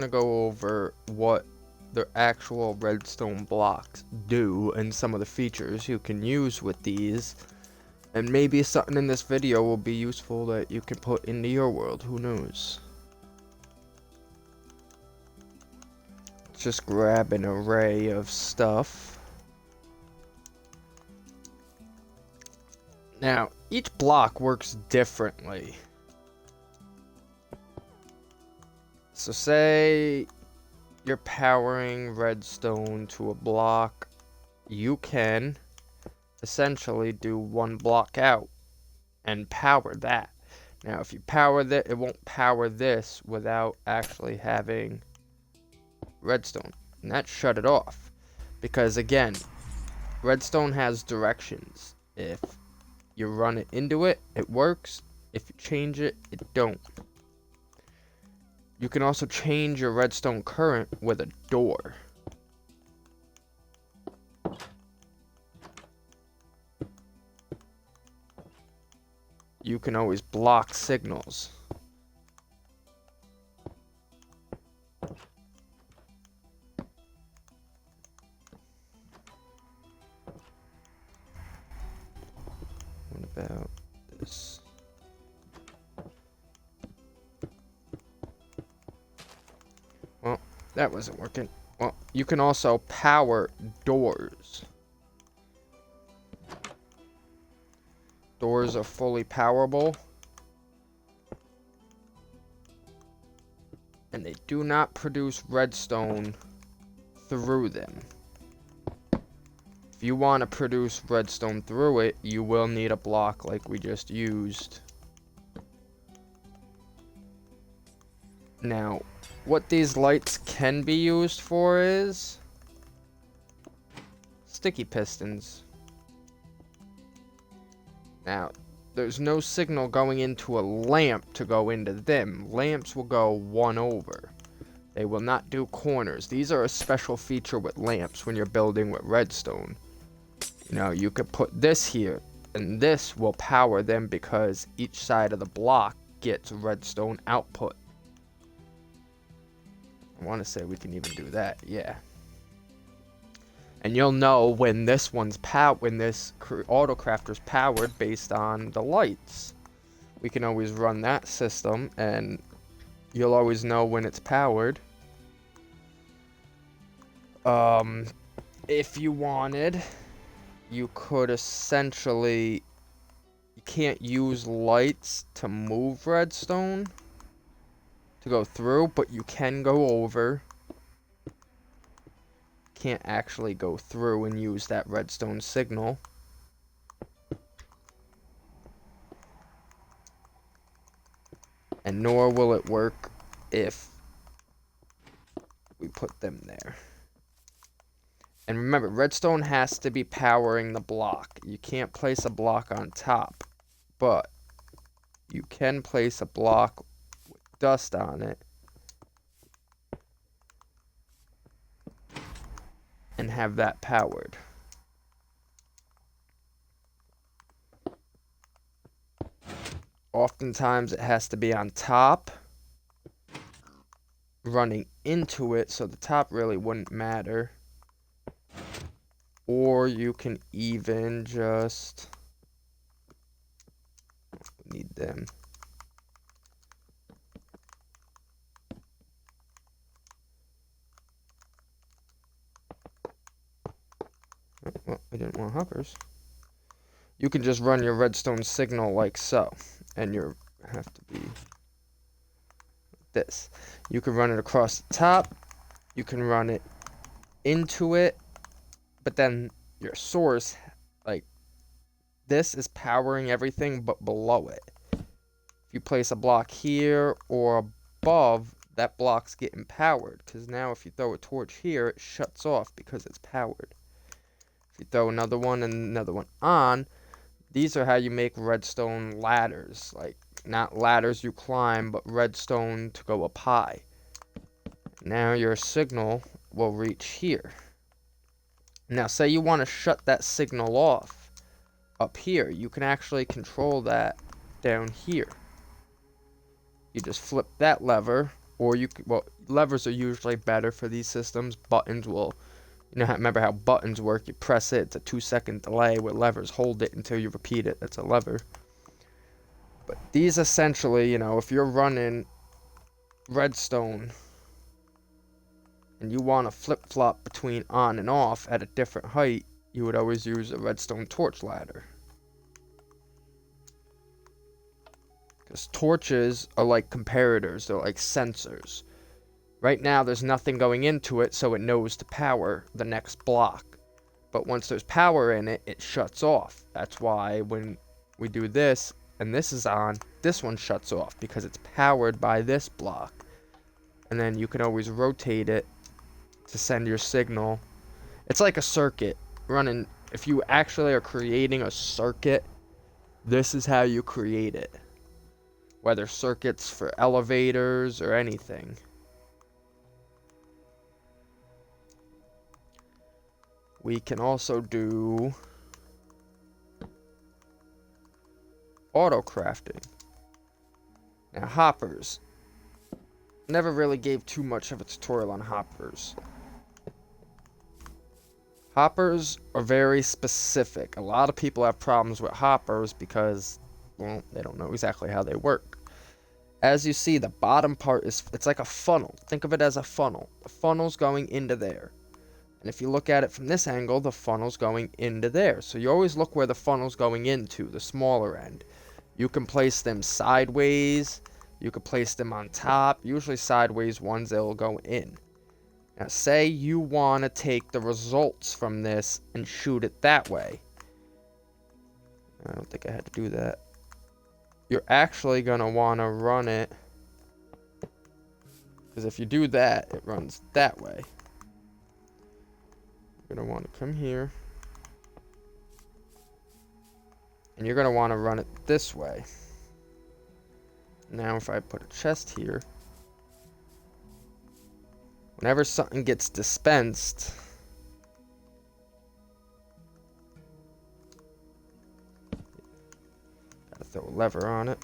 to go over what the actual redstone blocks do and some of the features you can use with these. And maybe something in this video will be useful that you can put into your world, who knows. Just grab an array of stuff. Now, each block works differently. So say you're powering redstone to a block, you can essentially do one block out and power that. Now, if you power that, it won't power this without actually having redstone, and that shut it off. Because again, redstone has directions. If you run it into it, it works. If you change it, it don't. You can also change your redstone current with a door. You can always block signals. What about this? Well, that wasn't working. Well, you can also power doors. Doors are fully powerable. And they do not produce redstone through them. If you want to produce redstone through it, you will need a block like we just used. Now, what these lights can be used for is sticky pistons. Now, there's no signal going into a lamp to go into them. Lamps will go one over. They will not do corners. These are a special feature with lamps when you're building with redstone. You know, you could put this here, and this will power them because each side of the block gets redstone output. I want to say we can even do that, yeah. And you'll know when this one's when this autocrafter's powered based on the lights. We can always run that system, and you'll always know when it's powered. If you wanted, you could essentially, you can't use lights to move redstone to go through, but you can go over. Can't actually go through and use that redstone signal. And nor will it work if we put them there. And remember, redstone has to be powering the block. You can't place a block on top, but you can place a block with dust on it and have that powered. Oftentimes it has to be on top, running into it, so the top really wouldn't matter. Or you can even just need them. Well, we didn't want hoppers. You can just run your redstone signal like so, and you have to be this. You can run it across the top, you can run it into it, but then your source, like this, is powering everything but below it. If you place a block here or above, that block's getting powered, because now if you throw a torch here, it shuts off because it's powered. If you throw another one and another one on, these are how you make redstone ladders. Like, not ladders you climb, but redstone to go up high. Now your signal will reach here. Now, say you want to shut that signal off up here. You can actually control that down here. You just flip that lever, or well, levers are usually better for these systems. Buttons will, remember how buttons work? You press it, it's a 2-second delay. With levers, hold it until you repeat it. That's a lever. But these essentially, if you're running Redstone and you want to flip-flop between on and off at a different height, you would always use a redstone torch ladder. Because torches are like comparators, they're like sensors. Right now there's nothing going into it, so it knows to power the next block. But once there's power in it, it shuts off. That's why when we do this, and this is on, this one shuts off because it's powered by this block. And then you can always rotate it to send your signal. It's like a circuit running. If you actually are creating a circuit, this is how you create it. Whether circuits for elevators or anything. We can also do auto crafting. Now hoppers. Never really gave too much of a tutorial on hoppers. Hoppers are very specific. A lot of people have problems with hoppers because, well, they don't know exactly how they work. As you see, the bottom part it's like a funnel. Think of it as a funnel. The funnel's going into there. And if you look at it from this angle, the funnel's going into there. So you always look where the funnel's going into, the smaller end. You can place them sideways. You can place them on top. Usually sideways ones, they'll go in. Now say you want to take the results from this and shoot it that way. I don't think I had to do that. You're actually going to want to run it. Because if you do that, it runs that way. You're going to want to come here. And you're going to want to run it this way. Now if I put a chest here. Whenever something gets dispensed, gotta throw a lever on it.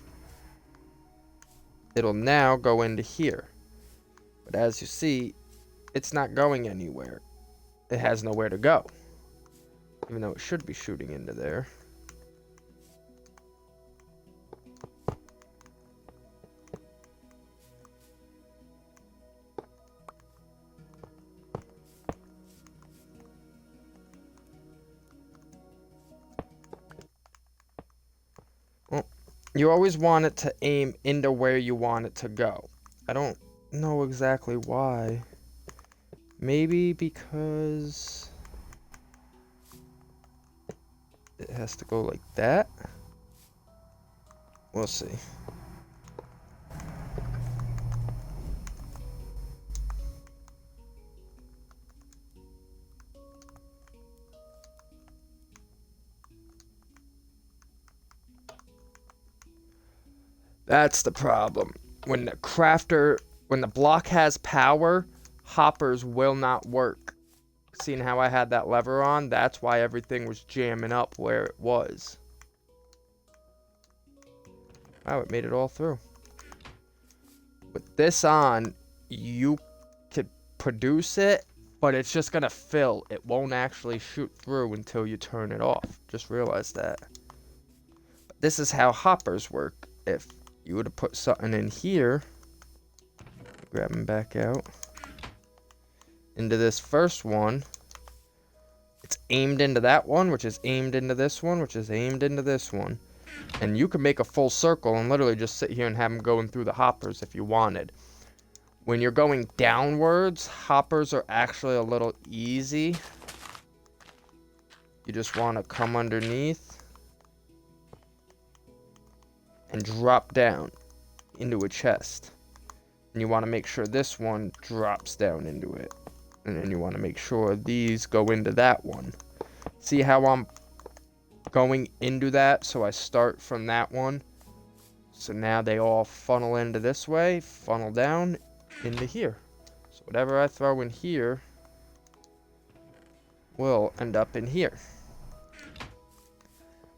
It'll now go into here. But as you see, it's not going anywhere. It has nowhere to go. Even though it should be shooting into there. You always want it to aim into where you want it to go. I don't know exactly why. Maybe because it has to go like that. We'll see. That's the problem. When the block has power, hoppers will not work. Seeing how I had that lever on, that's why everything was jamming up where it was. Wow, it made it all through. With this on, you could produce it, but it's just gonna fill. It won't actually shoot through until you turn it off. Just realize that. But this is how hoppers work. If you would have put something in here, grab them back out, into this first one, it's aimed into that one, which is aimed into this one, which is aimed into this one. And you can make a full circle and literally just sit here and have them going through the hoppers if you wanted. When you're going downwards, hoppers are actually a little easy. You just want to come underneath and drop down into a chest. And you want to make sure this one drops down into it. And then you want to make sure these go into that one. See how I'm going into that? So I start from that one. So now they all funnel into this way, funnel down into here. So whatever I throw in here will end up in here.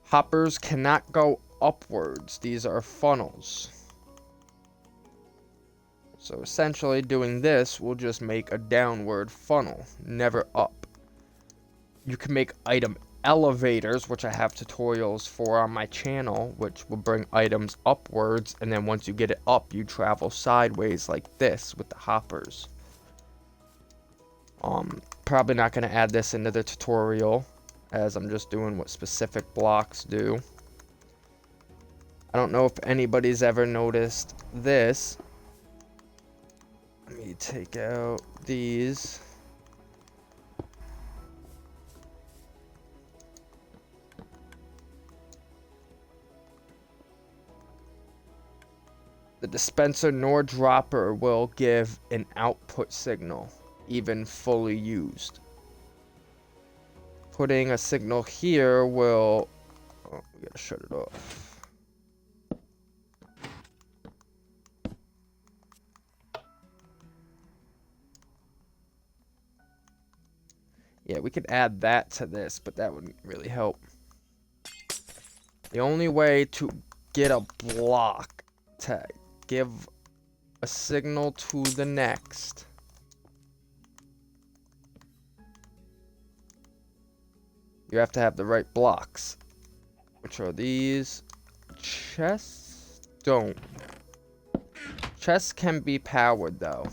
Hoppers cannot go upwards. These are funnels. So essentially doing this will just make a downward funnel, never up. You can make item elevators, which I have tutorials for on my channel, which will bring items upwards, and then once you get it up, you travel sideways like this with the hoppers. Probably not going to add this into the tutorial, as I'm just doing what specific blocks do. I don't know if anybody's ever noticed this. Let me take out these. The dispenser nor dropper will give an output signal, even fully used. Putting a signal here will... Oh, we gotta shut it off. Yeah, we could add that to this, but that wouldn't really help. The only way to get a block to give a signal to the next you have to have the right blocks, which are these. Chests don't. Chests can be powered though.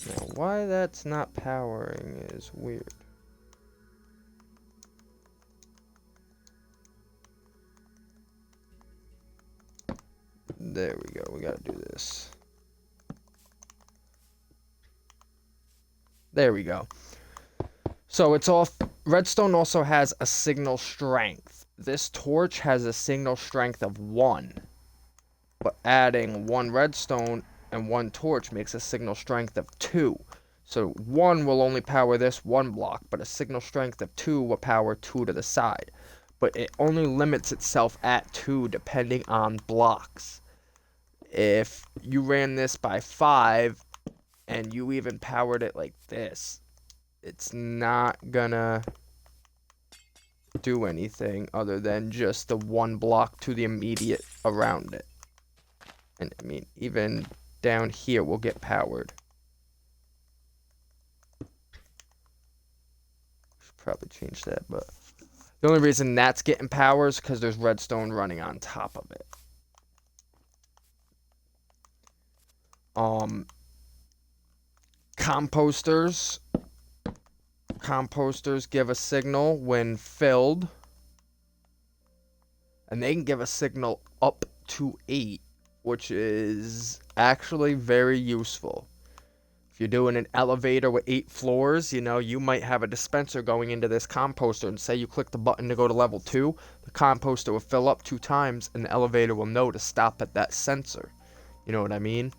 Now, why that's not powering is weird. There we go. We gotta do this. There we go. So it's off. Redstone also has a signal strength. This torch has a signal strength of 1. But adding 1 redstone and 1 torch makes a signal strength of 2. So 1 will only power this 1 block, but a signal strength of 2 will power 2 to the side. But it only limits itself at 2 depending on blocks. If you ran this by 5 and you even powered it like this, it's not gonna do anything other than just the 1 block to the immediate around it. And I mean, even down here will get powered. Should probably change that, but the only reason that's getting power is because there's redstone running on top of it. Composters give a signal when filled, and they can give a signal up to 8, which is actually very useful. If you're doing an elevator with 8 floors, you know, you might have a dispenser going into this composter, and say you click the button to go to level 2, the composter will fill up 2 times, and the elevator will know to stop at that sensor. You know what I mean?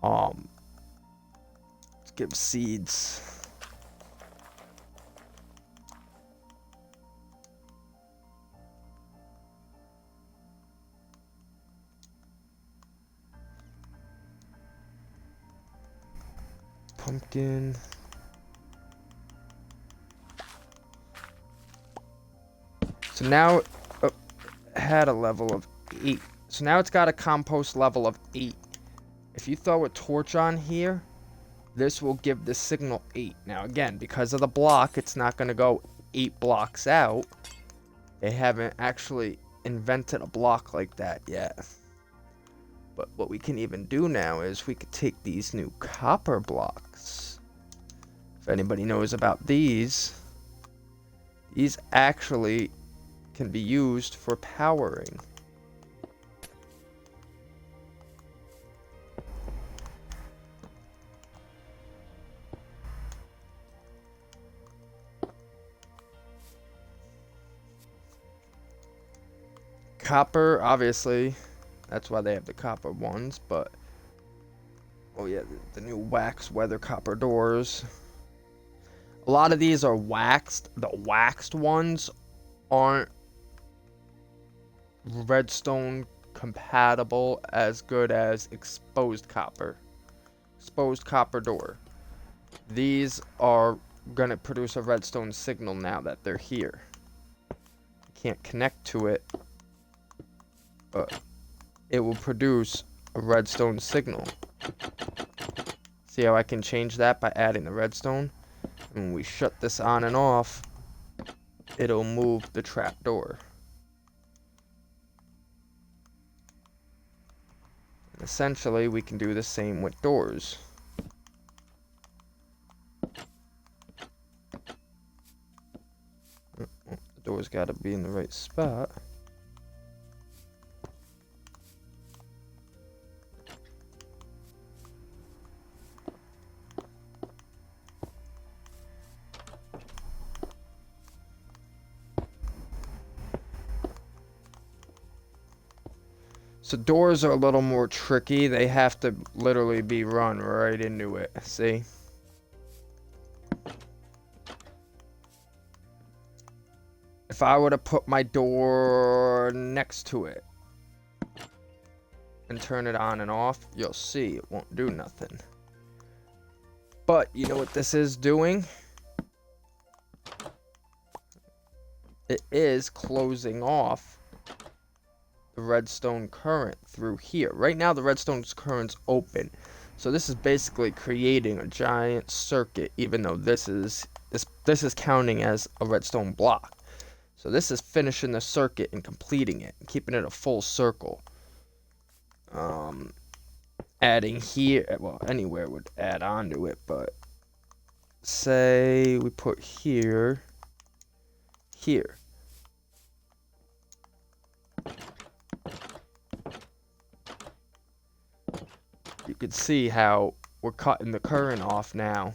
Let's give seeds. Pumpkin. So now it had a level of 8. So now it's got a compost level of 8. If you throw a torch on here, this will give the signal 8. Now again, because of the block, it's not going to go 8 blocks out. They haven't actually invented a block like that yet. But what we can even do now is we could take these new copper blocks. If anybody knows about these actually can be used for powering. Copper, obviously, that's why they have the copper ones, but oh yeah, the new wax weather copper doors. A lot of these are waxed. The waxed ones aren't redstone compatible as good as exposed copper. Exposed copper door. these are gonna produce a redstone signal now that they're here. You can't connect to it, but it will produce a redstone signal. See how I can change that by adding the redstone? And when we shut this on and off, it'll move the trapdoor. And essentially, we can do the same with doors. The door's gotta be in the right spot. So doors are a little more tricky. They have to literally be run right into it. See? If I were to put my door next to it and turn it on and off, you'll see it won't do nothing. But you know what this is doing? It is closing off the redstone current through here. Right now the redstone current's open. So this is basically creating a giant circuit, even though this is counting as a redstone block. So this is finishing the circuit and completing it, and keeping it a full circle. Adding here, well, anywhere would add on to it, but say we put here. You can see how we're cutting the current off now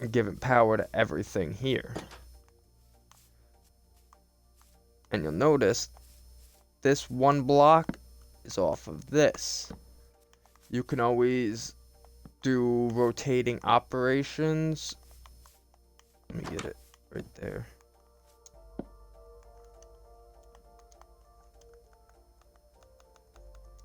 and giving power to everything here. And you'll notice this one block is off of this. You can always do rotating operations. Let me get it right there.